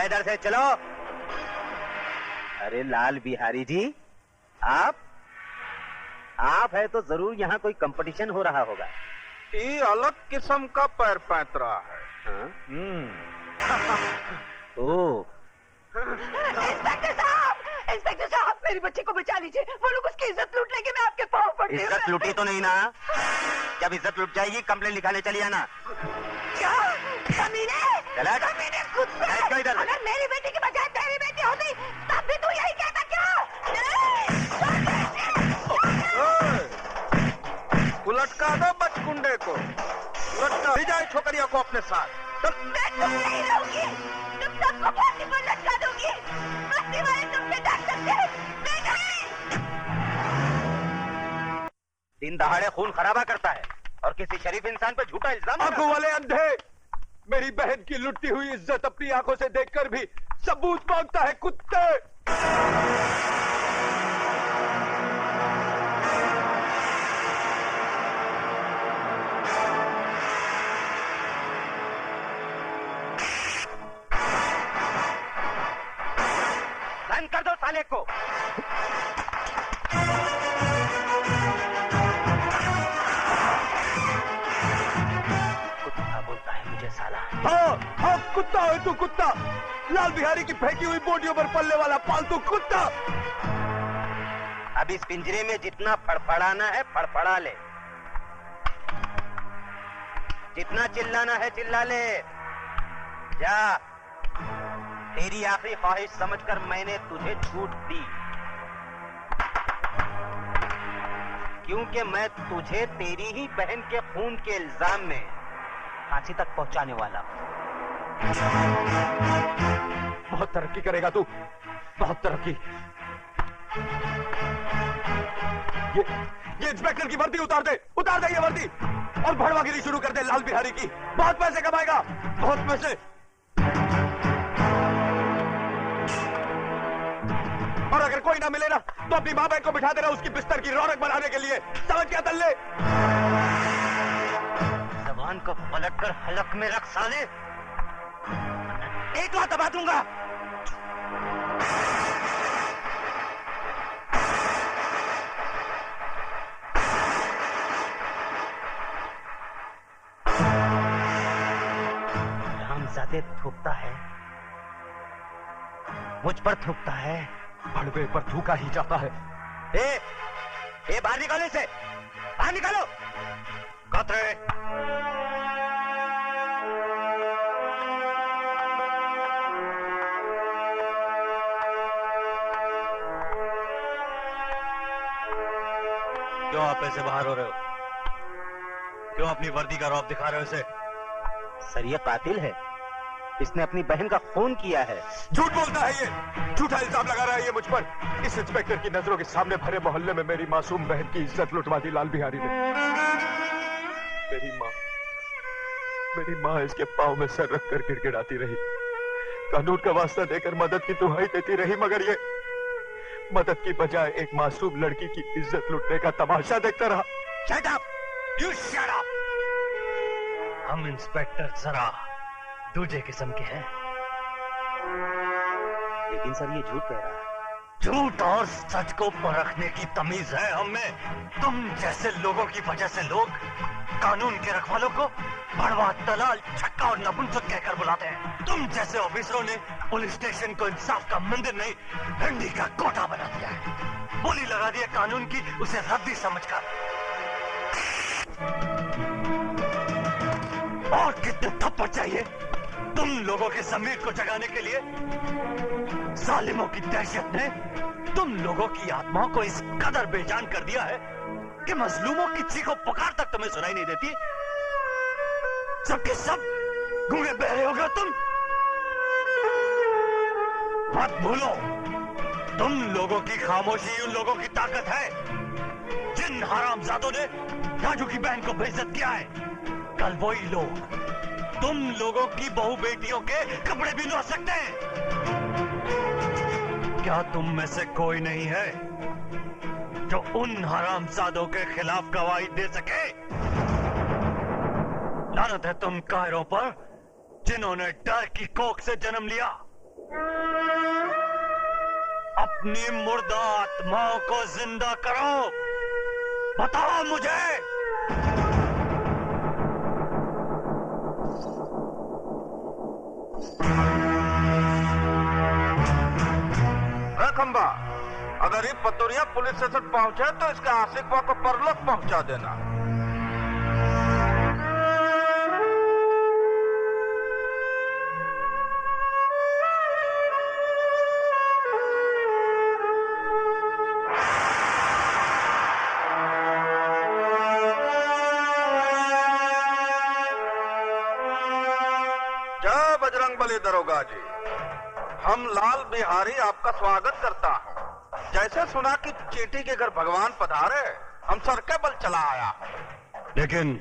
चलो इधर से चलो। अरे लाल बिहारी जी, आप है तो जरूर यहाँ कोई कंपटीशन हो रहा होगा। ये अलग किस्म का पैर पैतरा है। हाँ? ओ इंस्पेक्टर साहब, मेरी बच्ची को बचा लीजिए। वो लोग उसकी इज्जत लूट लेंगे। मैं आपके पाँव पड़ती हूँ। इज्जत लूटी तो नहीं ना? जब इज्जत लूट जाएगी कंप्लेन लिखाने चली आना। क्या कमीने? कमीने कुत्ते! इधर। अगर मेरी बेटी की बजाय तेरी बेटी होती तब भी तू यही कहता क्या? उलटका दो बचकुंडे को, लटका ही जाए छोकरिया को अपने साथ। मैं तुम नहीं रहूंगी, तुम सबको फांसी पर लटका दूंगी। बस्ती वाले तुमसे डर सकते हैं, मैं नहीं। दिन दहाड़े खून खराबा करता है और किसी शरीफ इंसान पे झूठा इल्जाम। आंखों वाले अंधे, मेरी बहन की लुटती हुई इज्जत अपनी आंखों से देखकर भी सबूत मांगता है कुत्ते। बंद कर दो साले को। कुत्ता बोलता है मुझे साला। हाँ, कुत्ता है तू, कुत्ता। लाल बिहारी की फेंकी हुई बोटियों पर पलने वाला पालतू कुत्ता। अब इस पिंजरे में जितना फड़फड़ाना है फड़फड़ा ले, जितना चिल्लाना है चिल्ला ले। जा, तेरी आखिरी ख्वाहिश समझकर मैंने तुझे छूट दी, क्योंकि मैं तुझे तेरी ही बहन के खून के इल्जाम में फांसी तक पहुंचाने वाला। बहुत तरक्की करेगा तू, बहुत तरक्की। ये इंस्पेक्टर की वर्दी उतार दे ये वर्दी, और भड़वागिरी शुरू कर दे लाल बिहारी की। बहुत पैसे कमाएगा, बहुत पैसे। और अगर कोई ना मिले ना तो अपनी माँ बहन को बिठा देना उसकी बिस्तर की रौनक बढ़ाने के लिए। समझ गया तल्ले? जबान को पलट कर हलक में रख साले, एक बार दबा दूंगा। रामजादे थूकता है, मुझ पर थूकता है, भड़वे पर थूका ही जाता है। ए बाहर निकालो इसे, बाहर निकालो। कतरे क्यों आप ऐसे बाहर हो रहे हो? क्यों अपनी वर्दी का रौब दिखा रहे हो इसे? सर ये कातिल है, इसने अपनी बहन का खून किया है। झूठ बोलता है ये, झूठा इल्जाम लगा रहा है ये मुझ पर। इस इंस्पेक्टर की नजरों के सामने भरे मोहल्ले में मेरी मासूम बहन की इज्जत लुटवा दी लाल बिहारी ने। मेरी माँ इसके पाँव में सर रख कर गिड़गिड़ाती रही, कानून का वास्ता देकर मदद की दुहाई देती रही, मगर ये मदद की बजाय एक मासूम लड़की की इज्जत लुटने का तमाशा देखता रहा। Shut up! You shut up! हम इंस्पेक्टर जरा दूजे किस्म के हैं। लेकिन सर ये झूठ कह रहा है। झूठ और सच को परखने की तमीज है हम में। तुम जैसे लोगों की वजह से लोग कानून के रखवालों को भड़वा, दलाल, छक्का और नपुंसक कहकर बुलाते हैं। तुम जैसे ऑफिसरों ने पुलिस स्टेशन को इंसाफ का मंदिर नहीं, डंडी का कोटा बना दिया है। बोली लगा दी है कानून की, उसे रद्दी समझकर। और कितने थप्पड़ चाहिए तुम लोगों के जमीर को जगाने के लिए? जालिमों की दहशत ने तुम लोगों की आत्माओं को इस कदर बेजान कर दिया है कि मजलूमों की चीखों पुकार तक तुम्हें सुनाई नहीं देती। सबके सब गूंगे बहरे हो गए तुम। मत भूलो, तुम लोगों की खामोशी उन लोगों की ताकत है जिन हरामजादों ने राजू की बहन को बेइज्जत किया है। कल वही लोग तुम लोगों की बहू बेटियों के कपड़े भी लौट सकते हैं। क्या तुम में से कोई नहीं है जो उन हरामजादों के खिलाफ गवाही दे सके? लानत है तुम कायरों पर जिन्होंने डर की कोख से जन्म लिया अपनी मुर्दा आत्माओं को जिंदा करो। बताओ मुझे। खंबा, अगर ये पतोरिया पुलिस स्टेशन पहुंचे तो इसके आशिकवा को परलोक पहुंचा देना। जय बजरंगबली दरोगा जी, हम लाल बिहारी आपका स्वागत करता हूँ। जैसे सुना कि चींटी के घर भगवान पधारे, हम सर के बल चला आया। लेकिन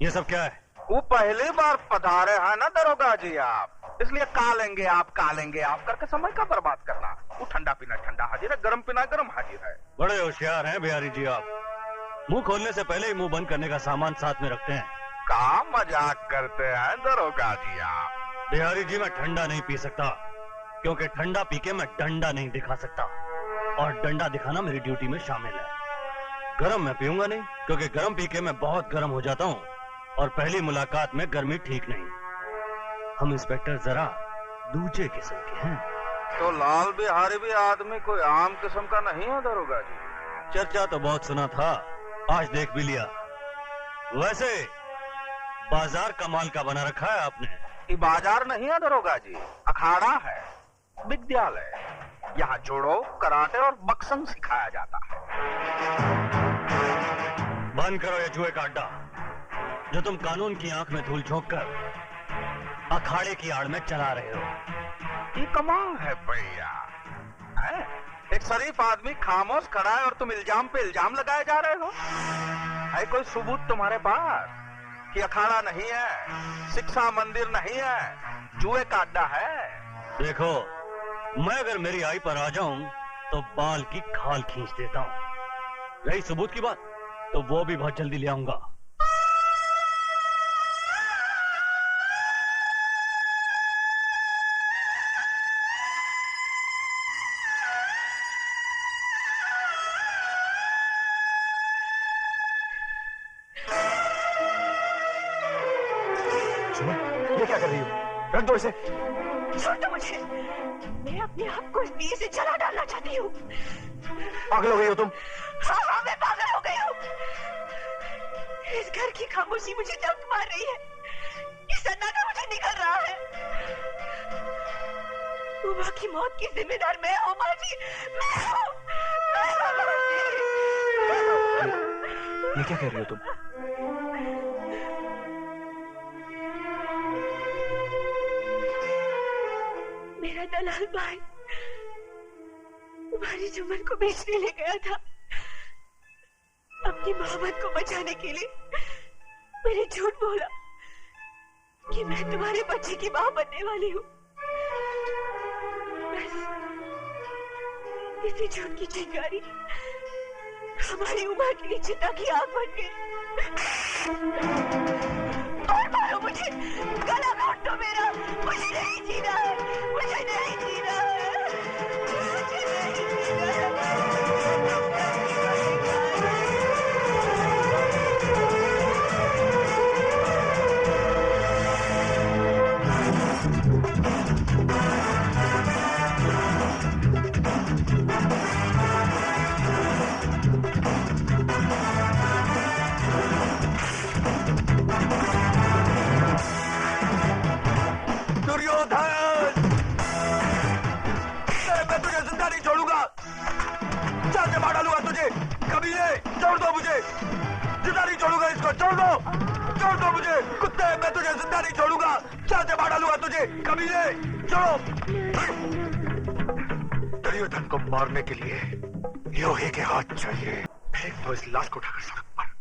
ये सब क्या है? वो पहली बार पधारे हैं ना दरोगा जी आप, इसलिए कालेंगे आप करके समय का बर्बाद करना। वो ठंडा पीना ठंडा हाजिर है, गर्म पीना गर्म हाजिर है। बड़े होशियार हैं बिहारी जी आप। मुंह खोलने से पहले ही मुंह बंद करने का सामान साथ में रखते हैं। का मजाक करते हैं दरोगा जी आप? बिहारी जी मैं ठंडा नहीं पी सकता, क्योंकि ठंडा पी के मैं डंडा नहीं दिखा सकता, और डंडा दिखाना मेरी ड्यूटी में शामिल है। गरम मैं पीऊंगा नहीं, क्योंकि गरम पी के मैं बहुत गरम हो जाता हूँ, और पहली मुलाकात में गर्मी ठीक नहीं। हम इंस्पेक्टर जरा दूसरे किस्म के हैं। तो लाल बिहारी भी आदमी कोई आम किस्म का नहीं है दरोगा जी? चर्चा तो बहुत सुना था, आज देख भी लिया। वैसे बाजार कमाल का बना रखा है आपने। ये बाजार नहीं है दरोगा जी, अखाड़ा है, विद्यालय। यहाँ जोड़ो, कराटे और बक्संग सिखाया जाता है। बंद करो ये जुए का अड्डा, जो तुम कानून की आंख में धूल झोंक कर अखाड़े की आड़ में चला रहे हो। ये कमाल है भैया, एक शरीफ आदमी खामोश खड़ा है और तुम इल्जाम पे इल्जाम लगाए जा रहे हो। है कोई सबूत तुम्हारे पास कि अखाड़ा नहीं है, शिक्षा मंदिर नहीं है, जुए का अड्डा है? देखो, मैं अगर मेरी आई पर आ जाऊं तो बाल की खाल खींच देता हूं। रही सबूत की बात, तो वो भी बहुत जल्दी ले आऊंगा। ये क्या कर रही हो? रख दो इसे। छोड़ दो मुझे, मैं अपने आप को इस दिए से जला डालना चाहती हूँ। पागल हो गई हो तुम? हाँ, मैं पागल हो गई हूँ। इस घर की खामोशी मुझे डंक मार रही है, ये सन्नाटा मुझे निकल रहा है। उमा की मौत की जिम्मेदार मैं हूँ माँ जी, मैं हूँ। ये क्या कह रही हो तुम? मेरा दलाल भाई तुम्हारी जुम्मन को बेचने ले गया था। अपनी मोहब्बत को बचाने के लिए मैंने झूठ बोला कि मैं तुम्हारे बच्चे की मां बनने वाली हूँ। बस इसी झूठ की चिंगारी हमारी उम्र की चिता की आग बन गई। और मारो मुझे, गला काट दो मेरा, मुझे नहीं जीना है, मुझे नहीं जीना है, मुझे नहीं जीना है। छोड़ दो मुझे, जिंदा नहीं छोड़ूंगा इसको, छोड़ दो मुझे कुत्ते, मैं तुझे जिंदा नहीं छोड़ूंगा, चाल से मार डालूंगा तुझे, कमीने, छोड़ो। दुर्योधन को मारने के लिए लोहे के हाथ चाहिए। फेंक दो इस लाश को उठाकर सड़क पर।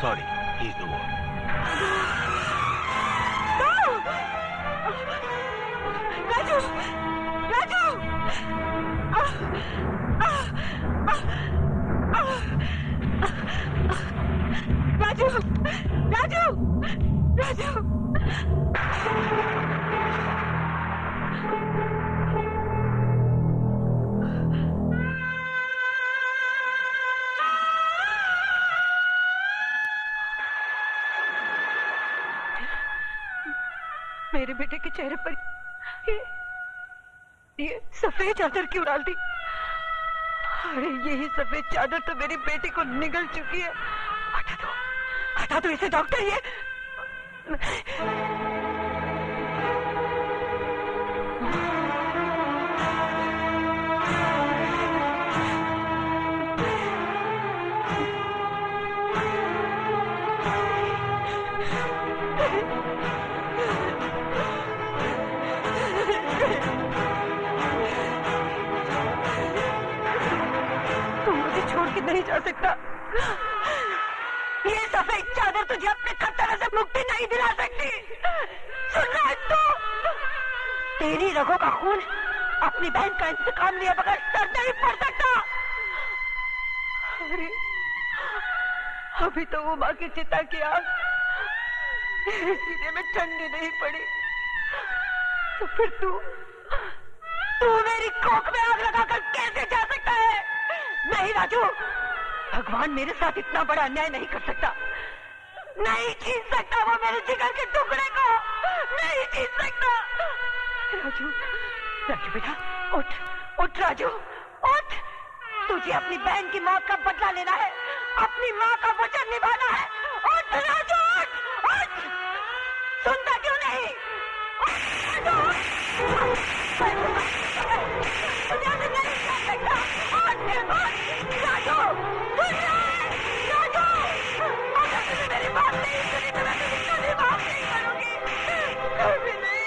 Sorry, please do what. Raju, Raju, Raju, Raju, Raju. मेरे बेटे के चेहरे पर ये सफेद चादर क्यों डाल दी? अरे यही सफेद चादर तो मेरी बेटी को निगल चुकी है। हटा दो इसे डॉक्टर। ये नहीं जा सकता। ये सफेद चादर तुझे अपने खतरे से मुक्ति नहीं दिला सकती। सुन रहा है तू? तेरी रगों का खून अपनी बहन का इंतकाम लिए बगैर सर नहीं पड़ सकता। अरे अभी तो वो माँ की चिता की आग सीने में ठंडी नहीं पड़ी, तो फिर तू मेरी कोख में आग लगाकर कैसे जा सकता है? नहीं राजू, भगवान मेरे साथ इतना बड़ा अन्याय नहीं कर सकता। नहीं छीन सकता वो मेरे जिगर के टुकड़े को, नहीं छीन सकता। राजू, राजू बेटा उठ, उठ राजू, उठ। तुझे अपनी बहन की मौत का बदला लेना है, अपनी माँ का वचन निभाना है। उठ राजू, उठ, उठ। सुनता क्यों नहीं? मेरी बात नहीं सुनी तो मैं तुझे कभी माफ नहीं करूंगी, कभी नहीं।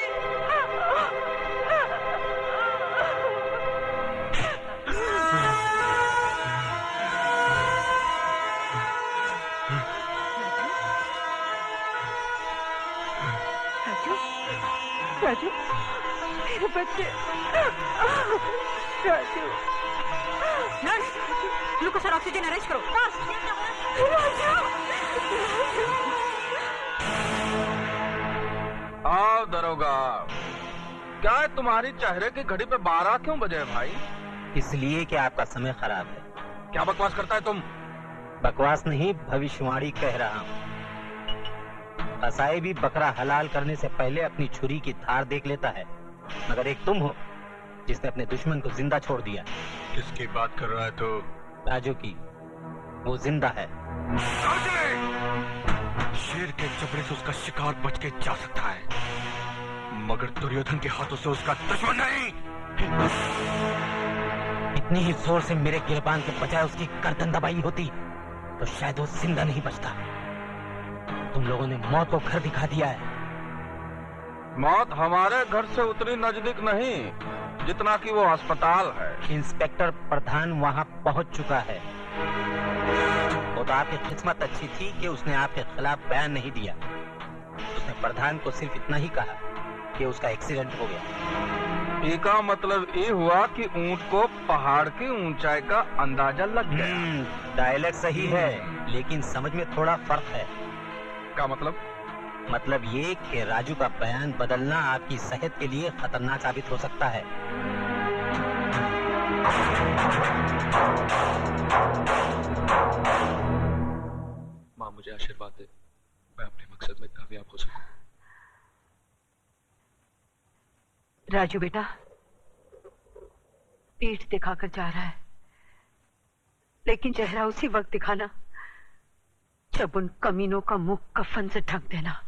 राजू, राजू, मेरे बच्चे। राजू, नर्स, ग्लूकोज और ऑक्सीजन अरेंज करो। आओ दरोगा, क्या है तुम्हारी चेहरे की घड़ी पे 12 क्यों बजे भाई? इसलिए कि आपका समय खराब है। क्या बकवास करता है तुम? बकवास नहीं, भविष्यवाणी कह रहा हूँ। कसाई भी बकरा हलाल करने से पहले अपनी छुरी की धार देख लेता है, मगर एक तुम हो जिसने अपने दुश्मन को जिंदा छोड़ दिया। किसकी बात कर रहा है तो? राजू की। वो जिंदा है। शेर के जबड़े से उसका शिकार बच के जा सकता है, मगर दुर्योधन के हाथों से उसका दुश्मन नहीं। इतनी ही जोर से मेरे गिरबान के बजाय उसकी गर्दन दबाई होती तो शायद वो जिंदा नहीं बचता। तुम लोगों ने मौत को घर दिखा दिया है। मौत हमारे घर से उतनी नजदीक नहीं जितना कि वो अस्पताल है। इंस्पेक्टर प्रधान वहां पहुंच चुका है। वो तो आपकी किस्मत अच्छी थी कि उसने आपके खिलाफ बयान नहीं दिया। उसने प्रधान को सिर्फ इतना ही कहा कि उसका एक्सीडेंट हो गया। इसका मतलब ये हुआ कि ऊंट को पहाड़ की ऊंचाई का अंदाजा लग गया। डायलॉग सही है, लेकिन समझ में थोड़ा फर्क है। क्या मतलब? मतलब ये कि राजू का बयान बदलना आपकी सेहत के लिए खतरनाक साबित हो सकता है। माँ मुझे आशीर्वाद दे, मैं अपने मकसद में कामयाब हो सकूं। राजू बेटा, पीठ दिखाकर जा रहा है, लेकिन चेहरा उसी वक्त दिखाना जब उन कमीनों का मुंह कफन से ढक देना।